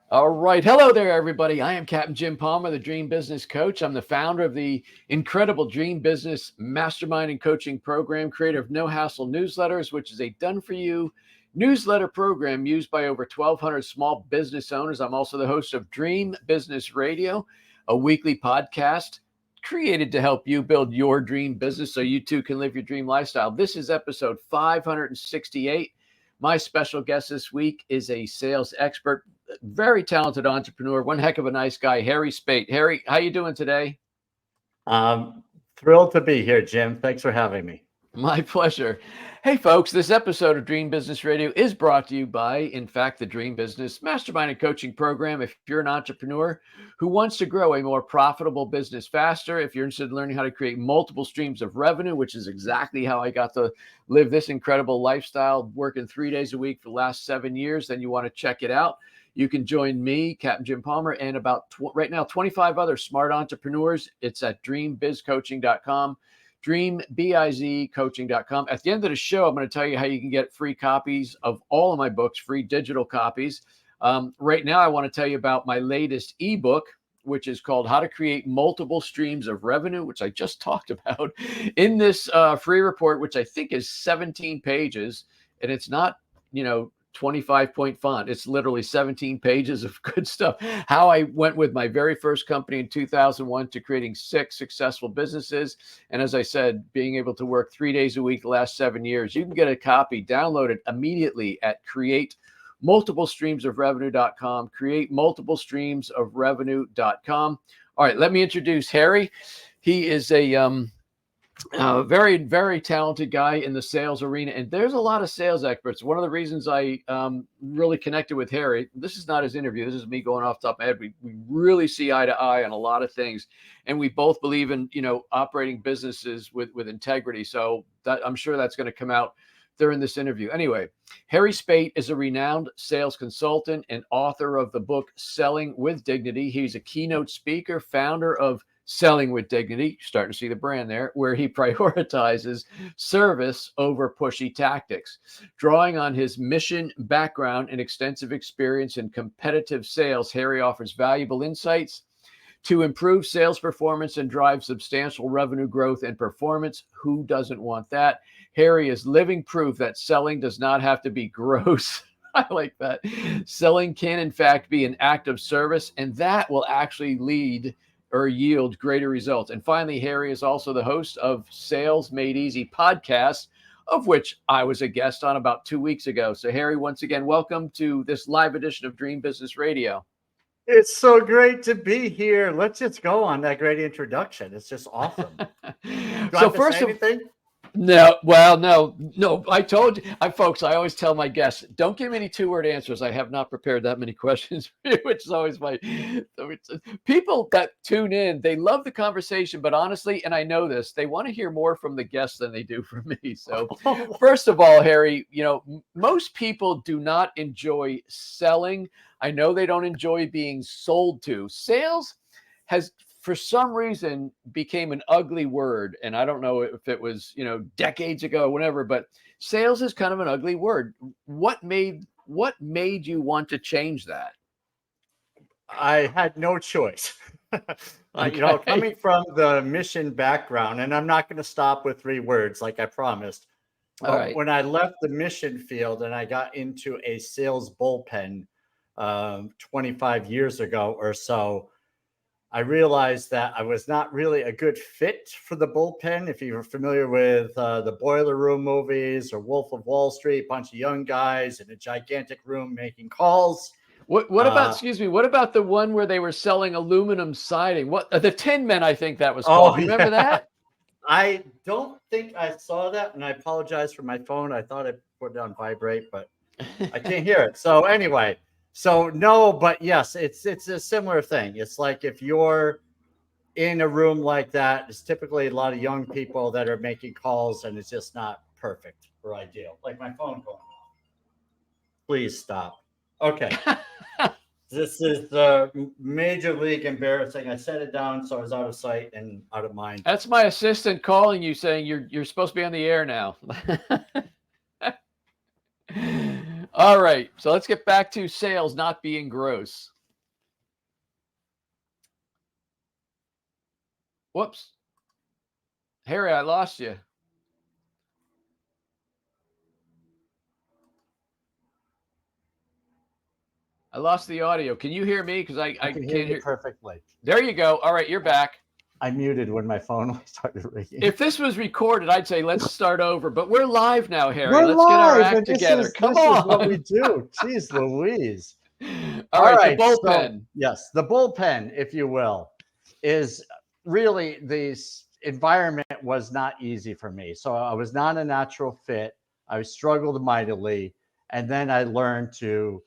All right. Hello there, everybody. I am Captain Jim Palmer, the Dream Business Coach. I'm the founder of the incredible Dream Business Mastermind and Coaching Program, creator of No Hassle Newsletters, which is a done for you newsletter program used by over 1,200 small business owners. I'm also the host of Dream Business Radio, a weekly podcast created to help you build your dream business so you too can live your dream lifestyle. This is episode 568. My special guest this week is a sales expert, very talented entrepreneur, one heck of a nice guy, Harry Spaight. Harry, how you doing today? I'm thrilled to be here, Jim. Thanks for having me. My pleasure. Hey, folks, this episode of Dream Business Radio is brought to you by, in fact, the Dream Business Mastermind and Coaching Program. If you're an entrepreneur who wants to grow a more profitable business faster, if you're interested in learning how to create multiple streams of revenue, which is exactly how I got to live this incredible lifestyle, working 3 days a week for the last 7 years, then you want to check it out. You can join me, Captain Jim Palmer, and about right now 25 other smart entrepreneurs. It's at dreambizcoaching.com. dreambizcoaching.com. At the end of the show, I'm going to tell you how you can get free copies of all of my books, free digital copies. Right now, I want to tell you about my latest ebook, which is called How to Create Multiple Streams of Revenue, which I just talked about in this free report, which I think is 17 pages. And it's not, 25-point font. It's literally 17 pages of good stuff. How I went with my very first company in 2001 to creating 6 successful businesses. And as I said, being able to work 3 days a week the last 7 years. You can get a copy, download it immediately at createmultiplestreamsofrevenue.com, createmultiplestreamsofrevenue.com. All right, let me introduce Harry. He is a very, very talented guy in the sales arena. And there's a lot of sales experts. One of the reasons I really connected with Harry, this is not his interview. This is me going off the top of my head. We really see eye to eye on a lot of things. And we both believe in, operating businesses with integrity. So that, I'm sure that's going to come out during this interview. Anyway, Harry Spaight is a renowned sales consultant and author of the book Selling with Dignity. He's a keynote speaker, founder of Selling with Dignity, starting to see the brand there, where he prioritizes service over pushy tactics. Drawing on his mission background and extensive experience in competitive sales, Harry offers valuable insights to improve sales performance and drive substantial revenue growth and performance. Who doesn't want that? Harry is living proof that selling does not have to be gross. I like that. Selling can, in fact, be an act of service, and that will actually lead or yield greater results. And finally, Harry is also the host of Sales Made Easy podcast, of which I was a guest on about 2 weeks ago. So Harry, once again, welcome to this live edition of Dream Business Radio. It's so great to be here. Let's just go on that great introduction. It's just awesome. Do I So have to first say of anything? no. I told you, folks. I always tell my guests, don't give me any 2-word answers. I have not prepared that many questions for you, which is always my people that tune in. They love the conversation, but honestly, and I know this, they want to hear more from the guests than they do from me. So, first of all, Harry, most people do not enjoy selling. I know they don't enjoy being sold to. Sales has, for some reason, became an ugly word. And I don't know if it was, decades ago or whatever, but sales is kind of an ugly word. What made you want to change that? I had no choice. Okay. Coming from the mission background, and I'm not going to stop with 3 words like I promised. All But right. when I left the mission field and I got into a sales bullpen 25 years ago or so, I realized that I was not really a good fit for the bullpen. If you're familiar with the Boiler Room movies or Wolf of Wall Street, bunch of young guys in a gigantic room making calls. What about, excuse me, what about the one where they were selling aluminum siding? What, the Tin Men, I think that was called. Oh, Do you remember yeah. that? I don't think I saw that, and I apologize for my phone. I thought I put it on vibrate, but I can't hear it. So anyway, so no, but yes, it's a similar thing. It's like if you're in a room like that, it's typically a lot of young people that are making calls, and it's just not perfect or ideal. Like my phone going off. Please stop. Okay. This is major league embarrassing. I set it down so I was out of sight and out of mind. That's my assistant calling you saying you're supposed to be on the air now. All right. So let's get back to sales not being gross. Whoops. Harry, I lost you. I lost the audio. Can you hear me? Because I can can't hear you hear. perfectly. There you go. All right, you're back. I muted when my phone started ringing. If this was recorded, I'd say let's start over. But we're live now, Harry. We're Let's get our live, act and together. Come this is what we on. do. Jeez Louise. All right, the So bullpen. yes, the bullpen, if you will, is really this environment was not easy for me. So I was not a natural fit. I struggled mightily. And then I learned to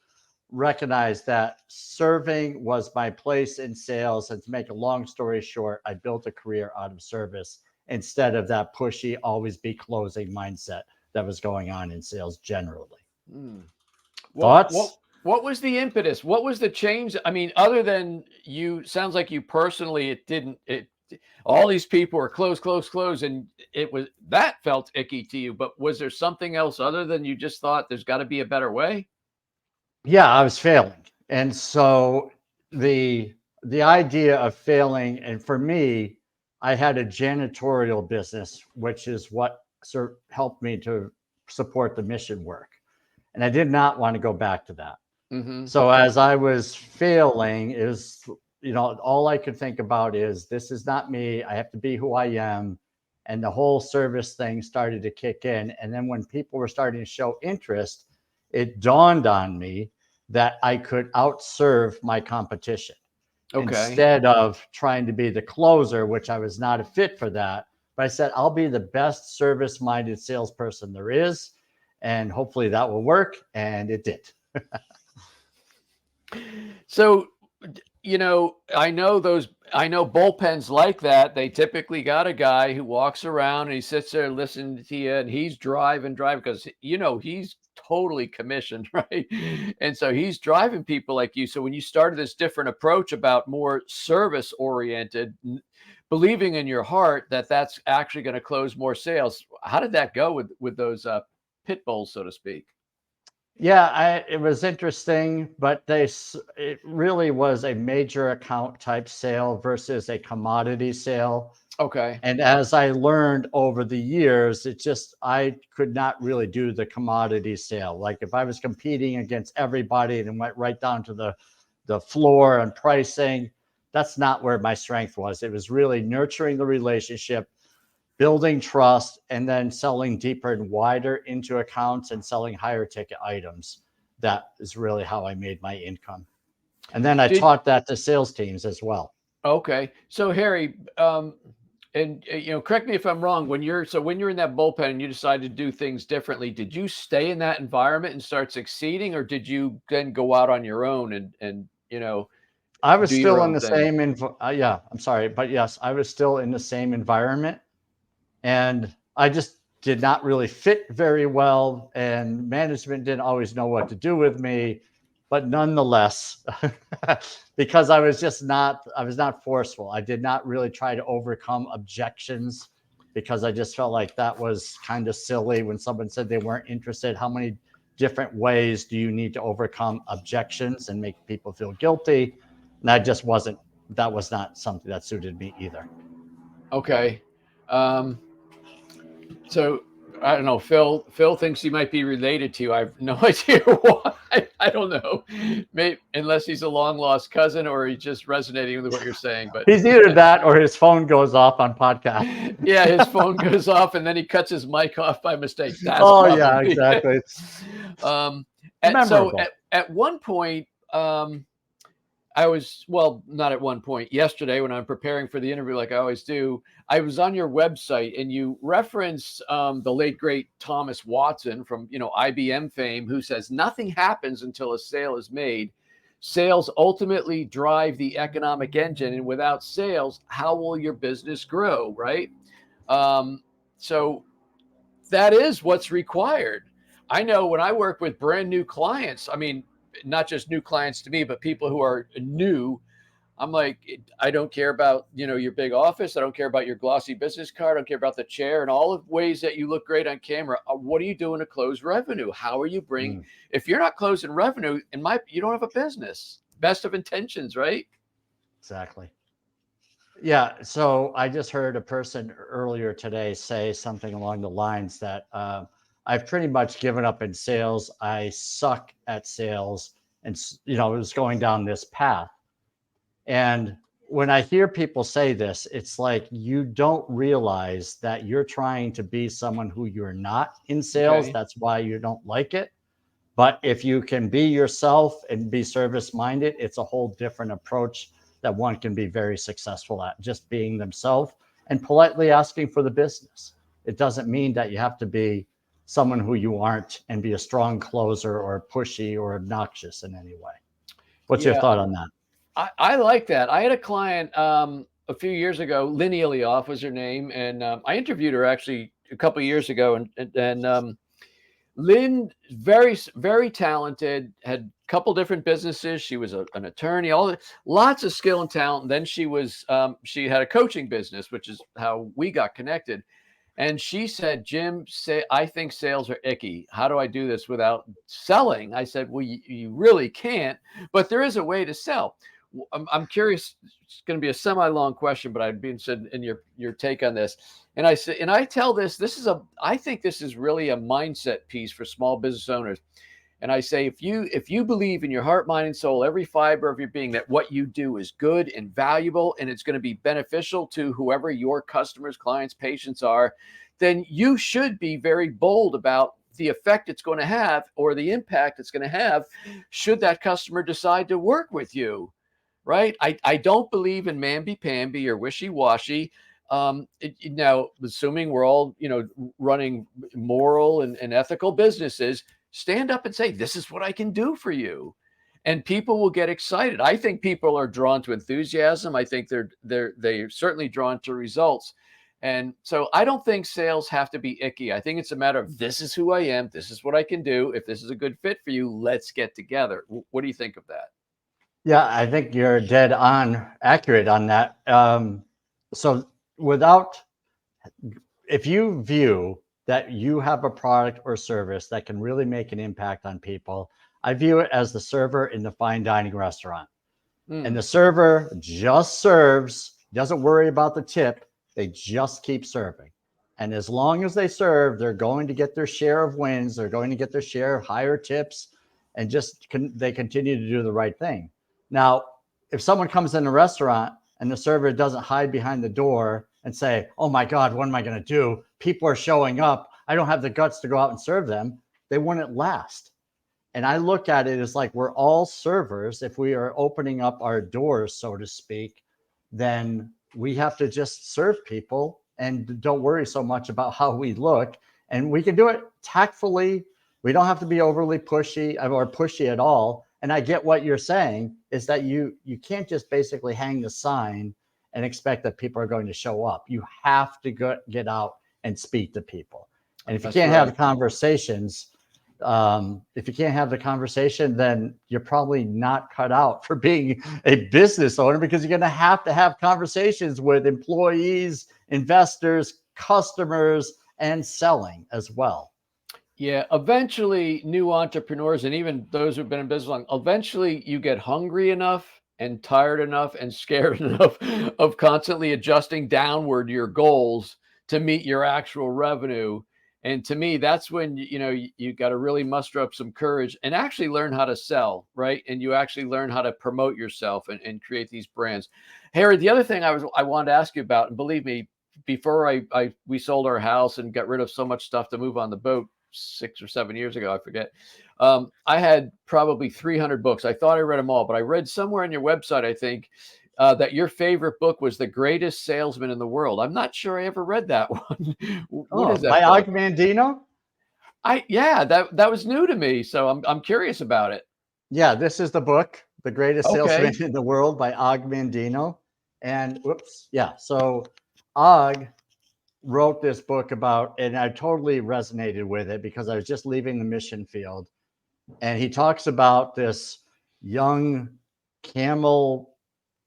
recognize that serving was my place in sales. And to make a long story short, I built a career out of service instead of that pushy, always be closing mindset that was going on in sales generally. Thoughts? What was the impetus? What was the change? I mean, other than you, sounds like you personally, all these people were close, and that felt icky to you. But was there something else other than you just thought there's got to be a better way? Yeah, I was failing. And so the idea of failing, and for me, I had a janitorial business, which is what sort of helped me to support the mission work. And I did not want to go back to that. Mm-hmm. So as I was failing, all I could think about is this is not me. I have to be who I am. And the whole service thing started to kick in. And then when people were starting to show interest, it dawned on me that I could outserve my competition. Okay. Instead of trying to be the closer, which I was not a fit for that. But I said, I'll be the best service-minded salesperson there is. And hopefully that will work. And it did. So, I know bullpens like that. They typically got a guy who walks around and he sits there listening to you, and he's driving because he's totally commissioned, right? And so he's driving people like you. So when you started this different approach about more service oriented, believing in your heart that that's actually going to close more sales, how did that go with those pit bulls, so to speak? Yeah, it was interesting, but it really was a major account type sale versus a commodity sale. Okay. And as I learned over the years, I could not really do the commodity sale. Like if I was competing against everybody and went right down to the floor and pricing, that's not where my strength was. It was really nurturing the relationship, building trust, and then selling deeper and wider into accounts and selling higher ticket items. That is really how I made my income. And then I taught that to sales teams as well. Okay. So Harry, and correct me if I'm wrong, when you're in that bullpen and you decided to do things differently, did you stay in that environment and start succeeding, or did you then go out on your own and I was do still your in own the thing? same I'm sorry, but yes, I was still in the same environment. And I just did not really fit very well, and management didn't always know what to do with me. But nonetheless, because I was not forceful. I did not really try to overcome objections because I just felt like that was kind of silly when someone said they weren't interested. How many different ways do you need to overcome objections and make people feel guilty? And that was not something that suited me either. Okay. So I don't know. Phil thinks he might be related to you. I have no idea why. I don't know. Maybe unless he's a long lost cousin or he's just resonating with what you're saying. But he's either that or his phone goes off on podcast. Yeah, his phone goes off and then he cuts his mic off by mistake. That's yeah, exactly. So at one point, I was, not at one point, yesterday when I'm preparing for the interview, like I always do, I was on your website and you referenced the late, great Thomas Watson from, IBM fame, who says nothing happens until a sale is made. Sales ultimately drive the economic engine. And without sales, how will your business grow? Right. So that is what's required. I know when I work with brand new clients, I mean, not just new clients to me, but people who are new, I'm like, I don't care about, your big office. I don't care about your glossy business card. I don't care about the chair and all the ways that you look great on camera. What are you doing to close revenue? How are you bringing, if you're not closing revenue, you don't have a business. Best of intentions, right? Exactly. Yeah. So I just heard a person earlier today say something along the lines that I've pretty much given up in sales. I suck at sales, and it was going down this path. And when I hear people say this, it's like you don't realize that you're trying to be someone who you're not in sales. Okay. That's why you don't like it. But if you can be yourself and be service minded, it's a whole different approach that one can be very successful at, just being themselves and politely asking for the business. It doesn't mean that you have to be someone who you aren't and be a strong closer or pushy or obnoxious in any way. What's your Yeah, thought on that? I like that. I had a client a few years ago, Lynn Elioff was her name, and I interviewed her actually a couple of years ago, and Lynn, very talented, had a couple different businesses. She was an attorney, lots of skill and talent. And then she had a coaching business, which is how we got connected. And she said, Jim, I think sales are icky. How do I do this without selling? I said, well, you really can't, but there is a way to sell. I'm curious. It's going to be a semi-long question, but I'd be interested in your take on this. And I say, and I tell I think this is really a mindset piece for small business owners. And I say, if you believe in your heart, mind, and soul, every fiber of your being, that what you do is good and valuable, and it's going to be beneficial to whoever your customers, clients, patients are, then you should be very bold about the effect it's going to have or the impact it's going to have should that customer decide to work with you. Right. I don't believe in mamby-pamby or wishy-washy. Now, assuming we're all, running moral and ethical businesses, stand up and say, this is what I can do for you. And people will get excited. I think people are drawn to enthusiasm. I think they're certainly drawn to results. And so I don't think sales have to be icky. I think it's a matter of, this is who I am. This is what I can do. If this is a good fit for you, let's get together. What do you think of that? Yeah, I think you're dead on accurate on that. So without, if you view that you have a product or service that can really make an impact on people, I view it as the server in the fine dining restaurant. And the server just serves, doesn't worry about the tip. They just keep serving. And as long as they serve, they're going to get their share of wins. They're going to get their share of higher tips, and they continue to do the right thing. Now, if someone comes in a restaurant and the server doesn't hide behind the door and say, oh my God, what am I going to do? People are showing up. I don't have the guts to go out and serve them. They wouldn't last. And I look at it as like we're all servers. If we are opening up our doors, so to speak, then we have to just serve people and don't worry so much about how we look. And we can do it tactfully. We don't have to be overly pushy or pushy at all. And I get what you're saying is that you can't just basically hang the sign and expect that people are going to show up. You have to get out and speak to people. And if you can't have conversations, then you're probably not cut out for being a business owner, because you're going to have conversations with employees, investors, customers, and selling as well. Yeah, eventually new entrepreneurs and even those who've been in business long, eventually you get hungry enough and tired enough and scared enough of constantly adjusting downward your goals to meet your actual revenue. And to me, that's when you got to really muster up some courage and actually learn how to sell, right? And you actually learn how to promote yourself and create these brands. Harry, the other thing I wanted to ask you about, and believe me, before we sold our house and got rid of so much stuff to move on the boat 6 or 7 years ago, I forget. I had probably 300 books. I thought I read them all, but I read somewhere on your website, I think, that your favorite book was The Greatest Salesman in the World. I'm not sure I ever read that one. What is that By book? Og Mandino? Yeah, that was new to me, so I'm curious about it. Yeah, this is the book, The Greatest Okay. Salesman in the World by Og Mandino. And so Og wrote this book about, and I totally resonated with it because I was just leaving the mission field. And he talks about this young camel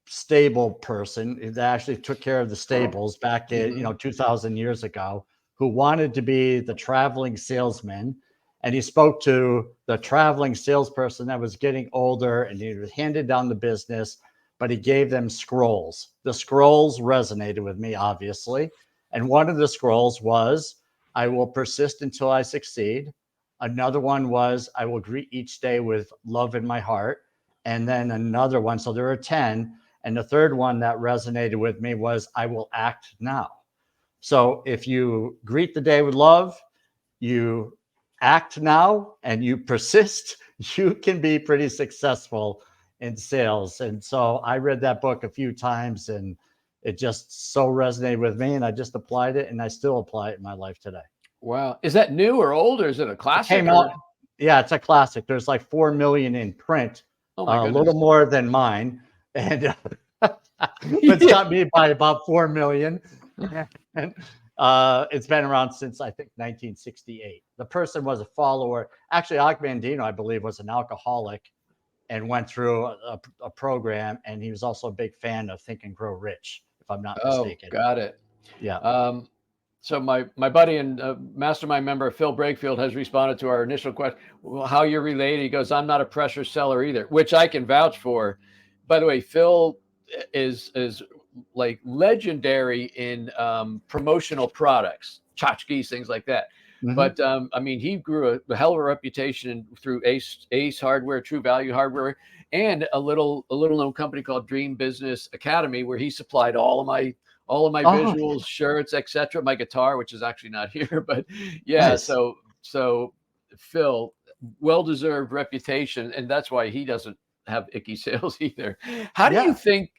stable person that actually took care of the stables back in 2000 years ago, who wanted to be the traveling salesman. And he spoke to the traveling salesperson that was getting older, and he was handed down the business, but he gave them scrolls. The scrolls resonated with me, obviously. And one of the scrolls was, I will persist until I succeed. Another one was, I will greet each day with love in my heart. And then another one, so there are 10. And the third one that resonated with me was, I will act now. So if you greet the day with love, you act now, and you persist, you can be pretty successful in sales. And so I read that book a few times, and it just so resonated with me, and I just applied it, and I still apply it in my life today. Wow. Is that new or old, or is it a classic? Came out, yeah, it's a classic. There's like 4 million in print, Oh my a goodness. little more than mine, and it's got me by about 4 million. And it's been around since, I think, 1968. The person was a follower. Actually, Og Mandino, I believe, was an alcoholic and went through a program, and he was also a big fan of Think and Grow Rich, if I'm not mistaken. Got it. Yeah. So my buddy and mastermind member Phil Brakefield has responded to our initial question, well, how you're related. He goes, I'm not a pressure seller either, which I can vouch for. By the way, Phil is like legendary in promotional products, tchotchkes, things like that. Mhm. But I mean, he grew a hell of a reputation through Ace Hardware, True Value Hardware, and a little known company called Dream Business Academy, where he supplied all of my visuals, shirts, etc. My guitar, which is actually not here, but yeah. Nice. So Phil, well-deserved reputation, and that's why he doesn't have icky sales either. How do you think,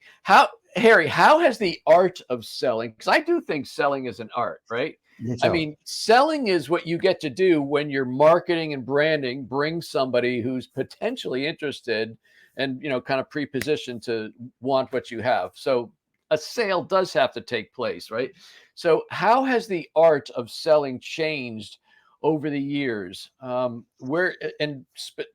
Harry, how has the art of selling, because I do think selling is an art, right? I mean, selling is what you get to do when your marketing and branding brings somebody who's potentially interested and, you know, kind of pre-positioned to want what you have. So a sale does have to take place, right? So how has the art of selling changed over the years? Where, and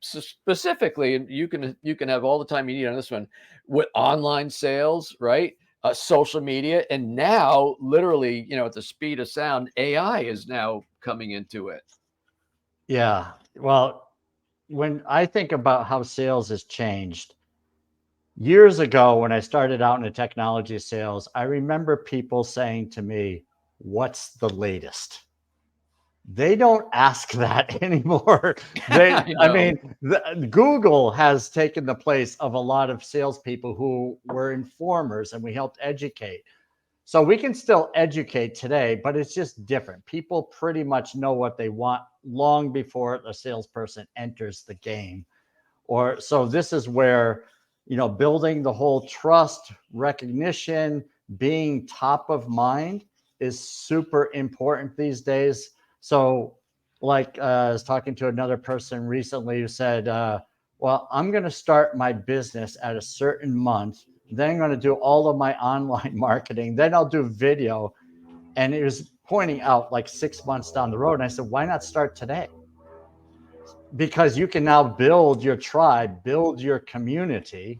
specifically, and you can have all the time you need on this one, with online sales, right? Social media, and now literally, you know, at the speed of sound, AI is now coming into it. Yeah. Well, when I think about how sales has changed, years ago, when I started out in the technology sales, I remember people saying to me, what's the latest? They don't ask that anymore. I mean, Google has taken the place of a lot of salespeople who were informers, and we helped educate. So we can still educate today, but it's just different. People pretty much know what they want long before the salesperson enters the game. So this is where, you know, building the whole trust, recognition, being top of mind is super important these days. So like I was talking to another person recently who said, well, I'm going to start my business at a certain month. Then I'm going to do all of my online marketing. Then I'll do video. And it was pointing out like 6 months down the road. And I said, why not start today? Because you can now build your tribe, build your community,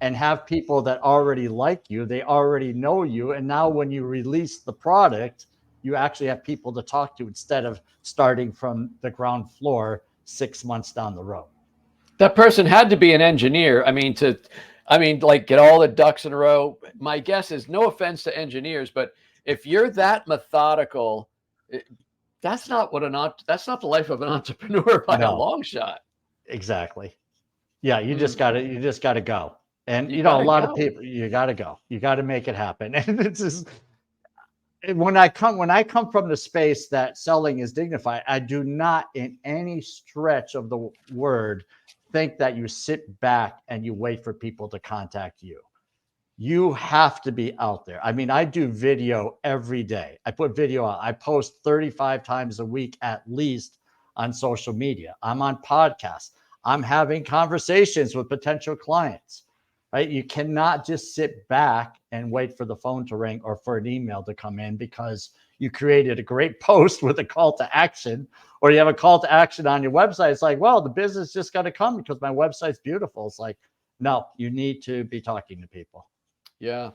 and have people that already like you. They already know you. And now when you release the product, you actually have people to talk to instead of starting from the ground floor 6 months down the road. That person had to be an engineer. I mean, like get all the ducks in a row. My guess is, no offense to engineers, but if you're that methodical, that's not the life of an entrepreneur by a long shot. Exactly. Yeah, you just gotta go. And you know, a lot of people, you gotta go. You gotta make it happen. And it's just, when I come from the space that selling is dignified, I do not in any stretch of the word think that you sit back and you wait for people to contact you. You have to be out there. I mean, I do video every day. I put video out. I post 35 times a week at least on social media. I'm on podcasts. I'm having conversations with potential clients, right? You cannot just sit back and wait for the phone to ring or for an email to come in because you created a great post with a call to action, or you have a call to action on your website. It's like, well, the business just got to come because my website's beautiful. It's like, no, you need to be talking to people. Yeah.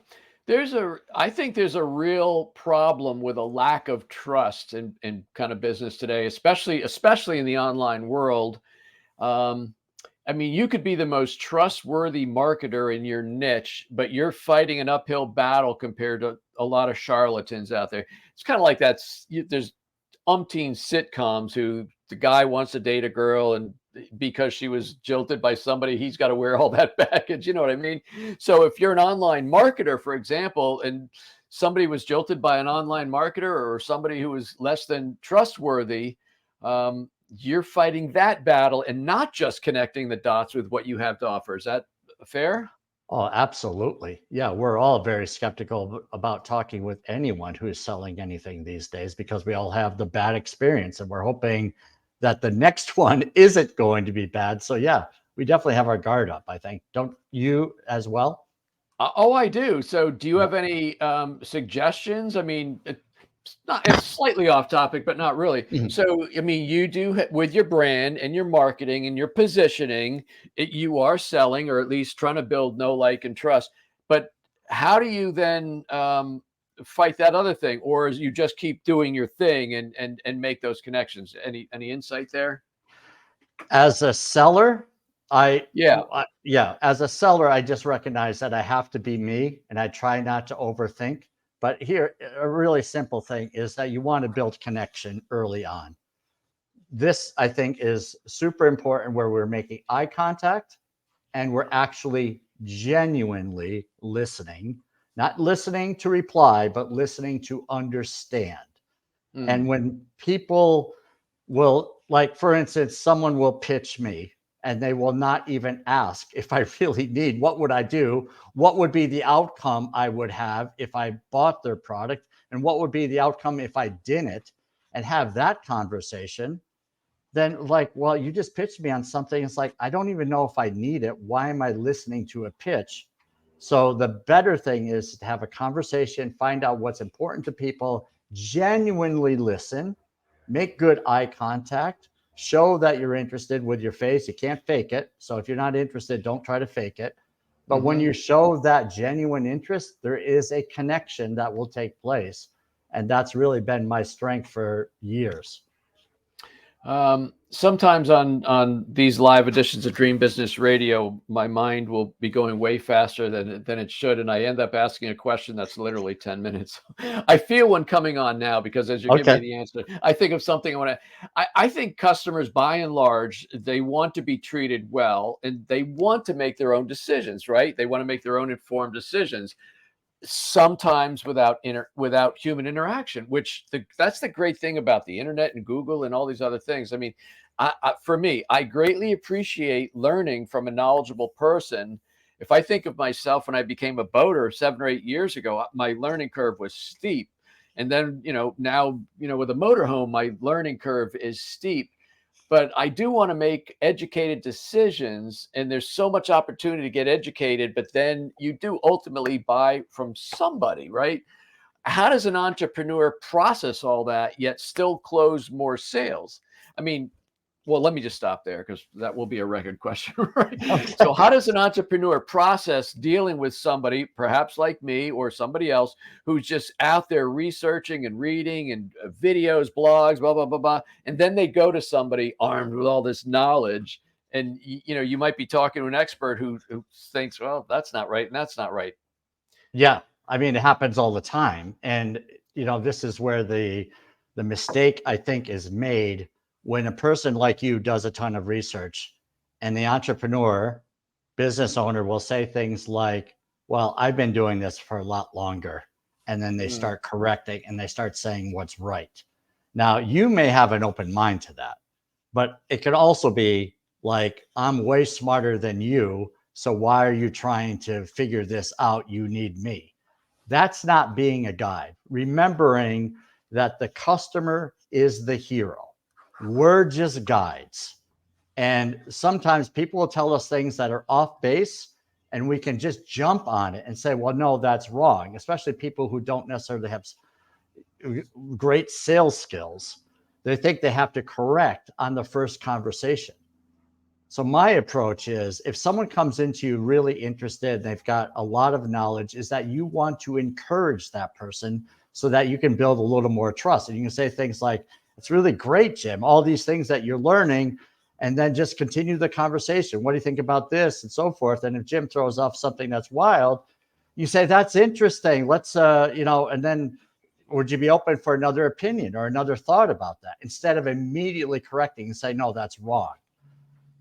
I think there's a real problem with a lack of trust in kind of business today, especially in the online world. I mean, you could be the most trustworthy marketer in your niche, but you're fighting an uphill battle compared to a lot of charlatans out there. It's kind of like there's umpteen sitcoms who the guy wants to date a girl, and because she was jilted by somebody, he's got to wear all that baggage. You know what I mean? So if you're an online marketer, for example, and somebody was jilted by an online marketer or somebody who was less than trustworthy, you're fighting that battle and not just connecting the dots with what you have to offer. Is that fair? Oh, absolutely. Yeah, we're all very skeptical about talking with anyone who is selling anything these days because we all have the bad experience and we're hoping that the next one isn't going to be bad. So, yeah, we definitely have our guard up, I think. Don't you as well? Oh, I do. So, do you Yeah. have any suggestions? I mean, it's slightly off topic, but not really. Mhm. So, I mean, you do with your brand and your marketing and your positioning, you are selling or at least trying to build know, like, and trust. But how do you then fight that other thing, or is you just keep doing your thing and make those connections? Any insight there? As a seller, Yeah. yeah, as a seller, I just recognize that I have to be me and I try not to overthink. But here, a really simple thing is that you want to build connection early on. This, I think, is super important where we're making eye contact and we're actually genuinely listening, not listening to reply, but listening to understand. And Mm, when people will, like, for instance, someone will pitch me and they will not even ask if I really need, what would I do? What would be the outcome I would have if I bought their product? And what would be the outcome if I didn't? And have that conversation. Then, like, well, you just pitched me on something. It's like, I don't even know if I need it. Why am I listening to a pitch? So the better thing is to have a conversation, find out what's important to people, genuinely listen, make good eye contact, show that you're interested with your face. You can't fake it. So if you're not interested, don't try to fake it. But when hmm. you show that genuine interest, there is a connection that will take place. And that's really been my strength for years. Sometimes on these live editions of Dream Business Radio, my mind will be going way faster than it should, and I end up asking a question that's literally 10 minutes. I feel one coming on now because as you're giving me Okay. the answer, I think of something I want to. I think customers, by and large, they want to be treated well, and they want to make their own decisions. Right? They want to make their own informed decisions sometimes without human interaction, which that's the great thing about the internet and Google and all these other things. I mean, for me, I greatly appreciate learning from a knowledgeable person. If I think of myself when I became a boater 7 or 8 years ago, my learning curve was steep. And then, now, with a motorhome, my learning curve is steep. But I do want to make educated decisions, and there's so much opportunity to get educated, but then you do ultimately buy from somebody, right? How does an entrepreneur process all that yet still close more sales? I mean, well, let me just stop there because that will be a record question, right? So, Okay. how does an entrepreneur process dealing with somebody, perhaps like me or somebody else, who's just out there researching and reading and videos, blogs, blah, blah, blah, blah. And then they go to somebody armed with all this knowledge. And, you might be talking to an expert who thinks, well, that's not right. And that's not right. Yeah. I mean, it happens all the time. And, this is where the mistake I think is made when a person like you does a ton of research and the entrepreneur, business owner will say things like, well, I've been doing this for a lot longer. And then they Mm, start correcting and they start saying what's right. Now, you may have an open mind to that, but it could also be like, I'm way smarter than you. So why are you trying to figure this out? You need me. That's not being a guide. Remembering that the customer is the hero. We're just guides. And sometimes people will tell us things that are off base, and we can just jump on it and say, well, no, that's wrong, especially people who don't necessarily have great sales skills. They think they have to correct on the first conversation. So my approach is if someone comes into you really interested, they've got a lot of knowledge, is that you want to encourage that person so that you can build a little more trust. And you can say things like, it's really great, Jim, all these things that you're learning. and then just continue the conversation. What do you think about this, and so forth? And if Jim throws off something that's wild, you say, that's interesting. Let's, and then would you be open for another opinion or another thought about that, instead of immediately correcting and say, no, that's wrong.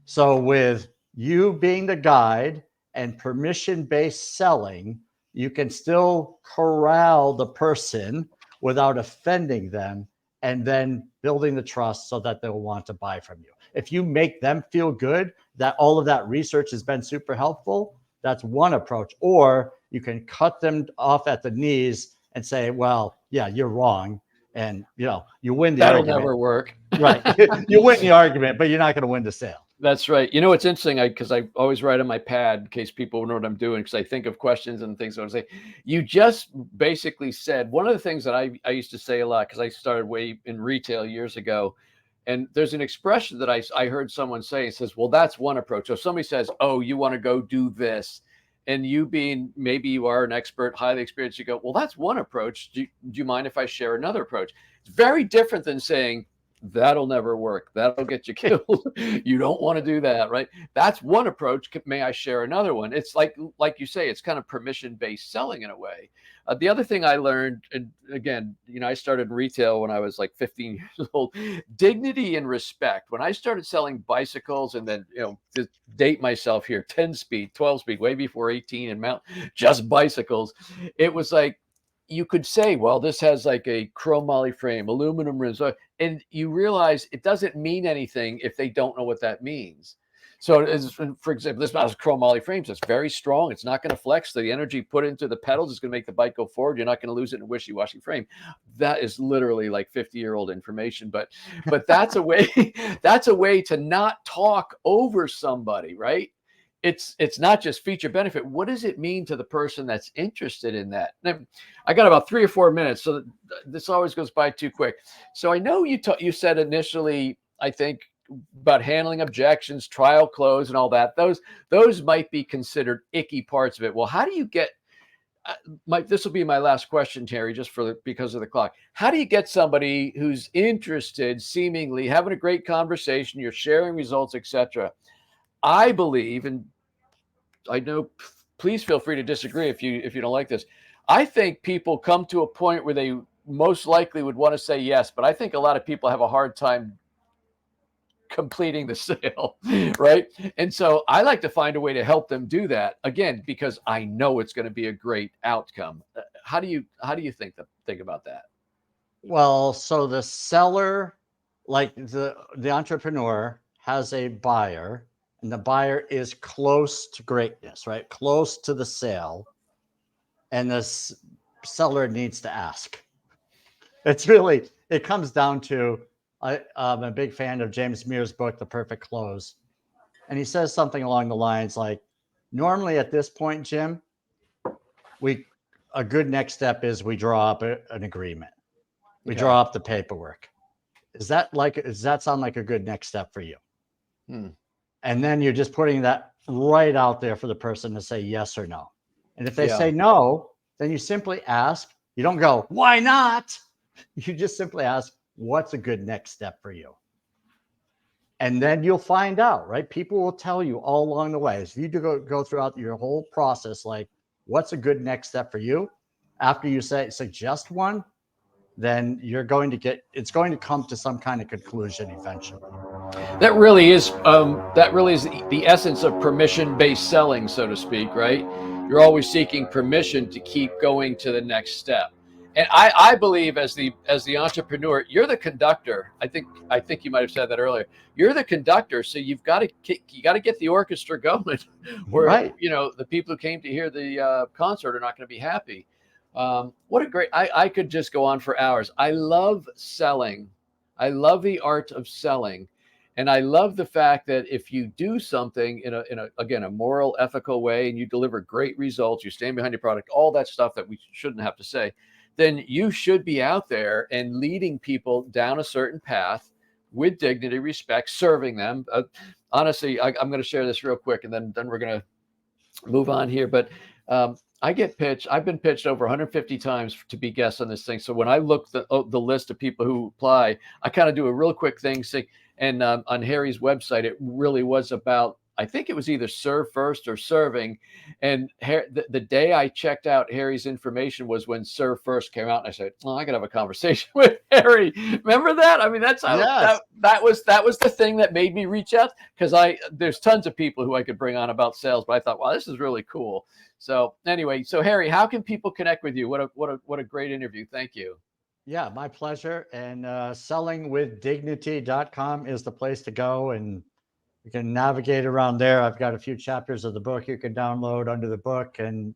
So with you being the guide and permission-based selling, you can still corral the person without offending them, and then building the trust so that they'll want to buy from you. If you make them feel good that all of that research has been super helpful, that's one approach. Or you can cut them off at the knees and say, well, yeah, you're wrong. And, you win the That'll argument. never work. Right. You win the argument, but you're not going to win the sale. That's right. You know, it's interesting because I always write on my pad in case people know what I'm doing, because I think of questions and things I want to say. You just basically said one of the things that I used to say a lot, because I started way in retail years ago. And there's an expression that I heard someone say. It says, well, that's one approach. So if somebody says, oh, you want to go do this, and you being, maybe you are an expert, highly experienced, you go, well, that's one approach. Do you mind if I share another approach? It's very different than saying, that'll never work. That'll get you killed. You don't want to do that, right? That's one approach. May I share another one? It's like you say, it's kind of permission-based selling in a way. The other thing I learned, and again, I started in retail when I was like 15 years old, dignity and respect. When I started selling bicycles, and then, to date myself here, 10 speed, 12 speed, way before 18 and mount, just bicycles. It was like, you could say, well, this has like a chromoly frame, aluminum rims, and you realize it doesn't mean anything if they don't know what that means. So, for example, this mouse chromoly frames, it's very strong. It's not going to flex. The energy put into the pedals is going to make the bike go forward. You're not going to lose it in a wishy-washy frame. That is literally like 50-year-old information, but that's a way. That's a way to not talk over somebody, right? It's not just feature benefit. What does it mean to the person that's interested in that? Now, I got about 3 or 4 minutes, so this always goes by too quick. So I know you said initially, I think, about handling objections, trial close, and all that. Those might be considered icky parts of it. Well, how do you get? This will be my last question, Terry, just because of the clock. How do you get somebody who's interested, seemingly having a great conversation, you're sharing results, etc.? I believe, and I know, please feel free to disagree if you don't like this. I think people come to a point where they most likely would want to say yes, but I think a lot of people have a hard time completing the sale, right? And so I like to find a way to help them do that, again, because I know it's going to be a great outcome. How do you think about that? Well, so the seller, like the entrepreneur, has a buyer, and the buyer is close to greatness, right? Close to the sale. And this seller needs to ask. It comes down to, I'm a big fan of James Mears' book, The Perfect Close. And he says something along the lines like, normally at this point, Jim, a good next step is we draw up an agreement. We draw up the paperwork. Does that sound like a good next step for you? And then you're just putting that right out there for the person to say yes or no. And if they say no, then you simply ask. You don't go, why not? You just simply ask, what's a good next step for you? And then you'll find out, right? People will tell you all along the way. As you go throughout your whole process, like, what's a good next step for you? After you suggest one, then it's going to come to some kind of conclusion eventually. That really is the essence of permission-based selling, so to speak, right? You're always seeking permission to keep going to the next step. And I believe as the entrepreneur, you're the conductor. I think you might have said that earlier. You're the conductor, so you got to get the orchestra going. Where right. The people who came to hear the concert are not going to be happy. What a great! I could just go on for hours. I love selling. I love the art of selling, and I love the fact that if you do something in a moral, ethical way, and you deliver great results, you stand behind your product, all that stuff that we shouldn't have to say, then you should be out there and leading people down a certain path with dignity, respect, serving them. Honestly, I'm going to share this real quick, and then we're going to move on here. But I get pitched. I've been pitched over 150 times to be guests on this thing. So when I look the list of people who apply, I kind of do a real quick thing, say, And on Harry's website, it really was about, I think it was either serve first or serving. And the day I checked out Harry's information was when serve first came out. And I said, well, I got to have a conversation with Harry. Remember that? I mean, that's how Yes. that was the thing that made me reach out, because there's tons of people who I could bring on about sales, but I thought, wow, this is really cool. So anyway, so Harry, how can people connect with you? What a great interview. Thank you. Yeah, my pleasure. And sellingwithdignity.com is the place to go. And you can navigate around there. I've got a few chapters of the book you can download under the book and,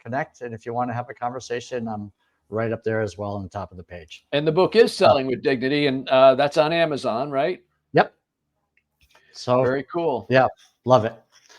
connect. And if you want to have a conversation, I'm right up there as well on the top of the page. And the book is Selling with Dignity, and that's on Amazon, right? Yep. So very cool. Yeah, love it.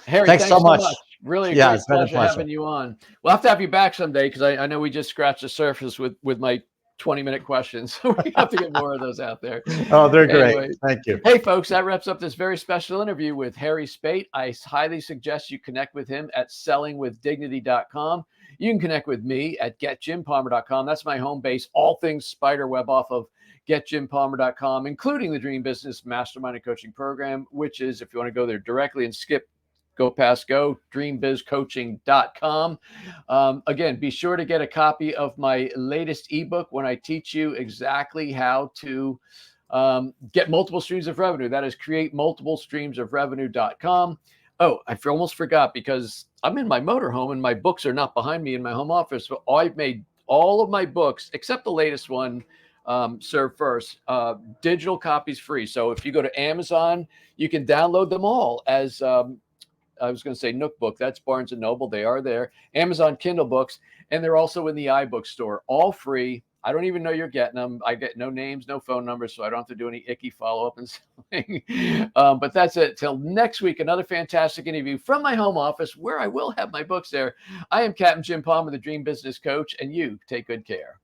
Harry, thanks so much. Really, yeah, it's been a pleasure having you on. We'll have to have you back someday, because I know we just scratched the surface with my 20-minute questions. So we have to get more of those out there. Oh, they're great. Thank you. Hey, folks, that wraps up this very special interview with Harry Spaight. I highly suggest you connect with him at sellingwithdignity.com. You can connect with me at getjimpalmer.com. That's my home base. All things spider web off of getjimpalmer.com, including the Dream Business Mastermind and Coaching Program, which is, if you want to go there directly and go past dreambizcoaching.com. Again, be sure to get a copy of my latest ebook when I teach you exactly how to get multiple streams of revenue. That is createmultiplestreamsofrevenue.com. Oh, I almost forgot, because I'm in my motorhome and my books are not behind me in my home office. So I've made all of my books, except the latest one, Serve First, digital copies free. So if you go to Amazon, you can download them all as I was going to say Nook Book. That's Barnes & Noble. They are there. Amazon Kindle books. And they're also in the iBook store. All free. I don't even know you're getting them. I get no names, no phone numbers, so I don't have to do any icky follow-up and something. But that's it. Till next week, another fantastic interview from my home office, where I will have my books there. I am Captain Jim Palmer, the Dream Business Coach, and you take good care.